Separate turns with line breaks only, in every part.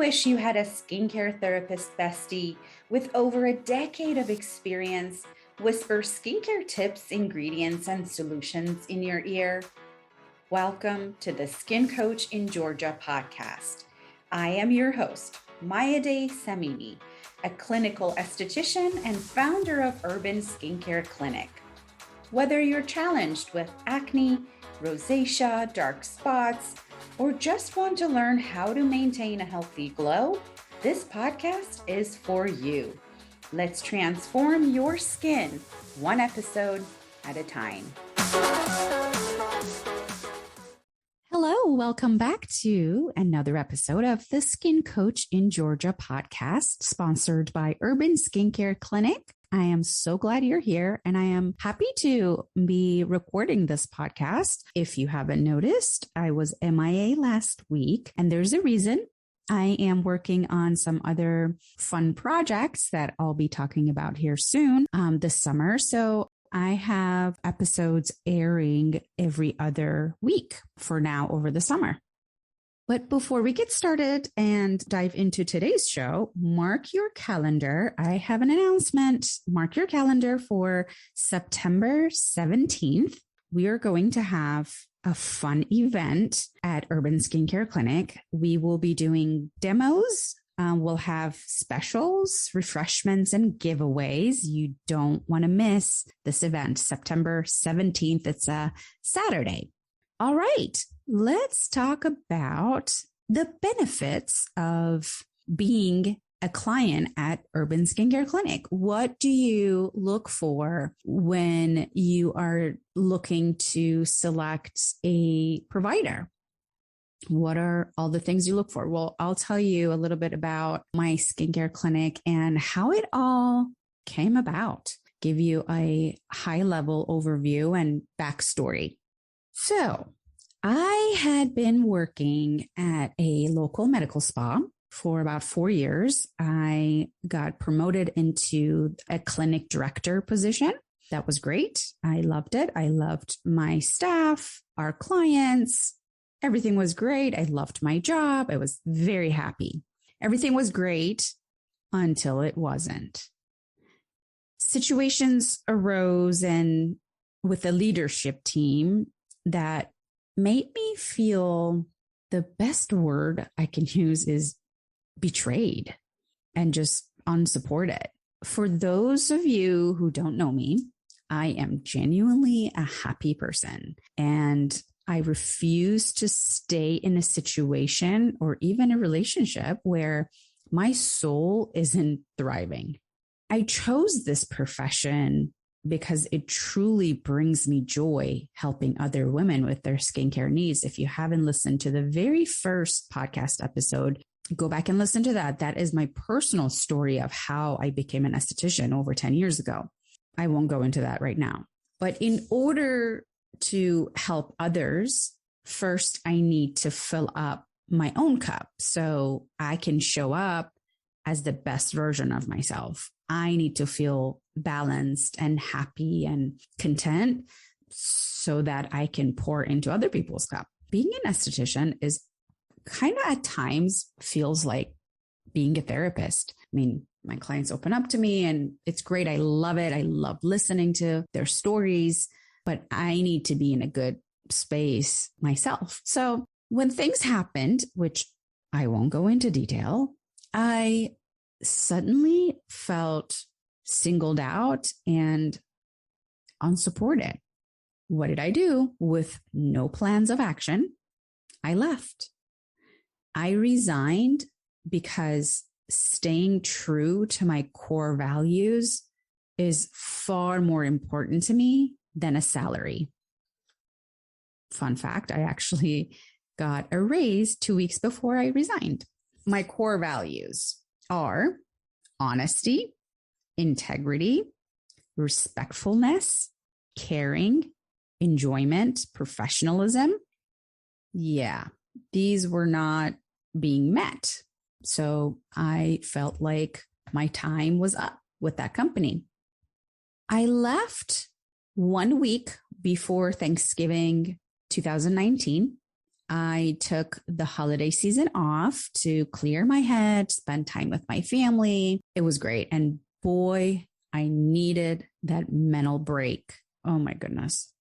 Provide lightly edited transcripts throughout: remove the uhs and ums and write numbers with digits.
wish you had a skincare therapist bestie with over a decade of experience whisper skincare tips, ingredients, and solutions in your ear? Welcome to the Skin Coach in Georgia podcast. I am your host, Mayade Samini, a clinical esthetician and founder of Urban Skincare Clinic. Whether you're challenged with acne, rosacea, dark spots, or just want to learn how to maintain a healthy glow, this podcast is for you. Let's transform your skin one episode at a time. Hello, welcome back to another episode of the Skin Coach in Georgia podcast, sponsored by Urban Skincare Clinic. I am so glad you're here, and I am happy to be recording this podcast. If you haven't noticed, I was MIA last week, and there's a reason. I am working on some other fun projects that I'll be talking about here soon this summer. So I have episodes airing every other week for now over the summer. But before we get started and dive into today's show, mark your calendar. I have an announcement. Mark your calendar for September 17th. We are going to have a fun event at Urban Skincare Clinic. We will be doing demos. We'll have specials, refreshments, and giveaways. You don't want to miss this event, September 17th. It's a Saturday. All right, let's talk about the benefits of being a client at Urban Skincare Clinic. What do you look for when you are looking to select a provider? What are all the things you look for? Well, I'll tell you a little bit about my skincare clinic and how it all came about, give you a high-level overview and backstory. So I had been working at a local medical spa for about 4 years. I got promoted into a clinic director position. That was great. I loved it. I loved my staff, our clients. Everything was great. I loved my job. I was very happy. Everything was great until it wasn't. Situations arose and with the leadership team that made me feel, the best word I can use is betrayed and just unsupported. For those of you who don't know me, I am genuinely a happy person, and I refuse to stay in a situation or even a relationship where my soul isn't thriving. I chose this profession because it truly brings me joy helping other women with their skincare needs. If you haven't listened to the very first podcast episode, go back and listen to that. That is my personal story of how I became an esthetician over 10 years ago. I won't go into that right now. But in order to help others, first, I need to fill up my own cup so I can show up as the best version of myself. I need to feel balanced and happy and content so that I can pour into other people's cup. Being an esthetician is kind of at times feels like being a therapist. I mean, my clients open up to me and it's great. I love it. I love listening to their stories, but I need to be in a good space myself. So when things happened, which I won't go into detail, I suddenly felt singled out and unsupported. What did I do? With no plans of action, I left. I resigned because staying true to my core values is far more important to me than a salary. Fun fact, I actually got a raise 2 weeks before I resigned. My core values are honesty, integrity, respectfulness, caring, enjoyment, professionalism. Yeah, these were not being met. So I felt like my time was up with that company. I left 1 week before Thanksgiving 2019. I took the holiday season off to clear my head, spend time with my family. It was great. And boy, I needed that mental break. Oh my goodness.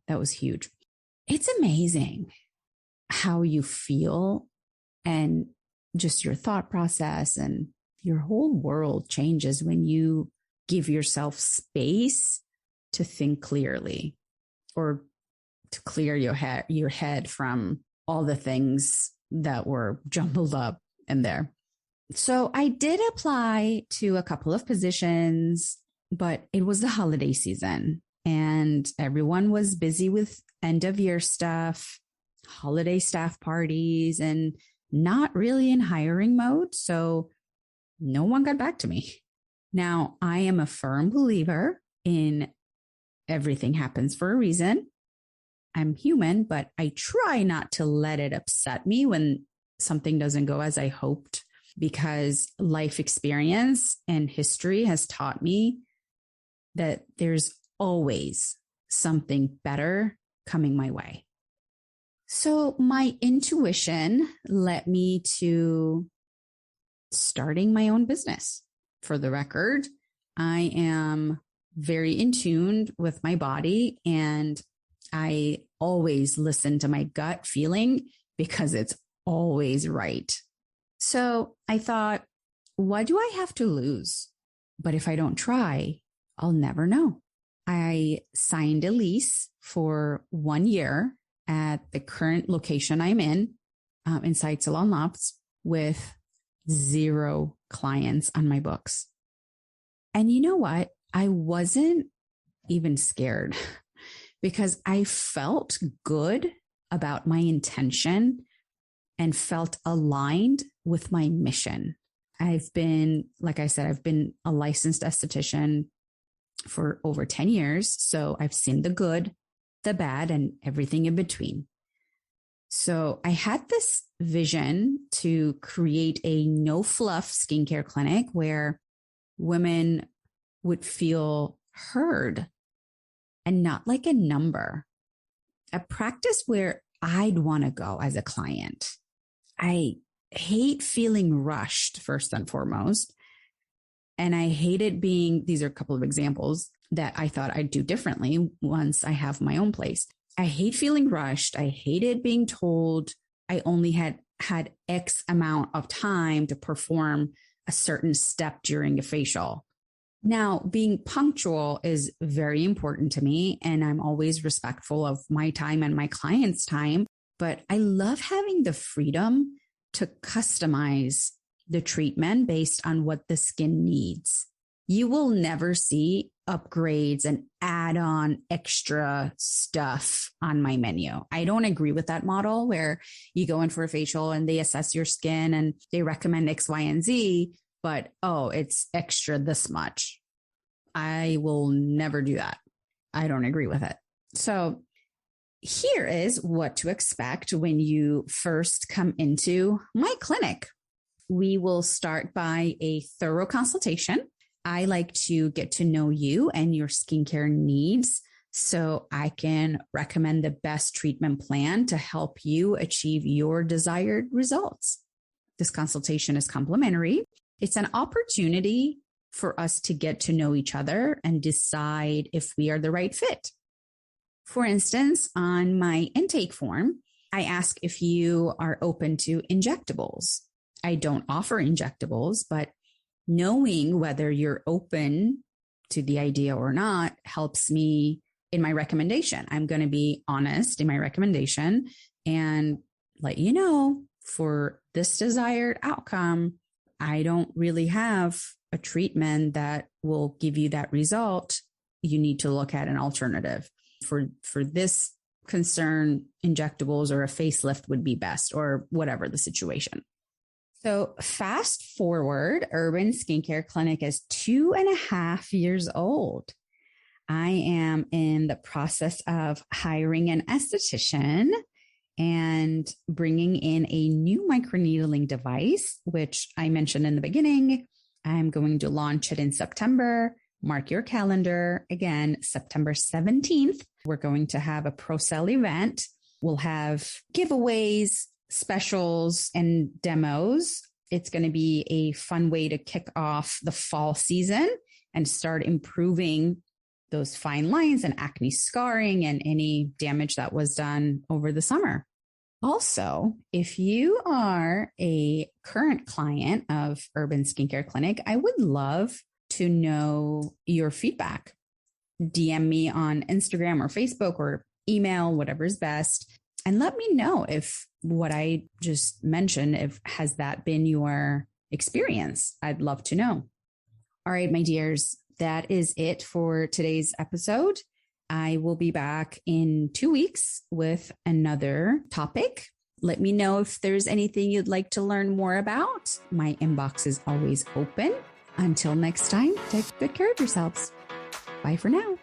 That was huge. It's amazing how you feel and just your thought process and your whole world changes when you give yourself space to think clearly or to clear your head from all the things that were jumbled up in there. So I did apply to a couple of positions, but it was the holiday season and everyone was busy with end of year stuff, holiday staff parties, and not really in hiring mode. So no one got back to me. Now, I am a firm believer in everything happens for a reason. I'm human, but I try not to let it upset me when something doesn't go as I hoped, because life experience and history has taught me that there's always something better coming my way. So my intuition led me to starting my own business. For the record, I am very in tune with my body and I always listen to my gut feeling because it's always right. So I thought, what do I have to lose? But if I don't try, I'll never know. I signed a lease for 1 year at the current location I'm in Sight Salon Lofts, with 0 clients on my books. And you know what? I wasn't even scared because I felt good about my intention and felt aligned with my mission. I've been a licensed esthetician for over 10 years. So I've seen the good, the bad, and everything in between. So I had this vision to create a no fluff skincare clinic where women would feel heard and not like a number. A practice where I'd want to go as a client. I hate feeling rushed, first and foremost. And I hated these are a couple of examples that I thought I'd do differently once I have my own place. I hate feeling rushed. I hated being told I only had X amount of time to perform a certain step during a facial. Now, being punctual is very important to me, and I'm always respectful of my time and my clients' time, but I love having the freedom to customize the treatment based on what the skin needs. You will never see upgrades and add on extra stuff on my menu. I don't agree with that model where you go in for a facial and they assess your skin and they recommend X, Y, and Z, but it's extra this much. I will never do that. I don't agree with it. So here is what to expect when you first come into my clinic. We will start by a thorough consultation. I like to get to know you and your skincare needs so I can recommend the best treatment plan to help you achieve your desired results. This consultation is complimentary. It's an opportunity for us to get to know each other and decide if we are the right fit. For instance, on my intake form, I ask if you are open to injectables. I don't offer injectables, but knowing whether you're open to the idea or not helps me in my recommendation. I'm going to be honest in my recommendation and let you know for this desired outcome, I don't really have a treatment that will give you that result. You need to look at an alternative. For this concern, injectables or a facelift would be best, or whatever the situation. So fast forward, Urban Skincare Clinic is 2.5 years old. I am in the process of hiring an esthetician and bringing in a new microneedling device, which I mentioned in the beginning. I'm going to launch it in September. Mark your calendar. Again, September 17th, we're going to have a pro-sale event. We'll have giveaways, specials, and demos. It's going to be a fun way to kick off the fall season and start improving those fine lines and acne scarring and any damage that was done over the summer. Also, if you are a current client of Urban Skincare Clinic, I would love to know your feedback. DM me on Instagram or Facebook or email, whatever's best. And let me know if what I just mentioned, if has that been your experience? I'd love to know. All right, my dears, that is it for today's episode. I will be back in 2 weeks with another topic. Let me know if there's anything you'd like to learn more about. My inbox is always open. Until next time, take good care of yourselves. Bye for now.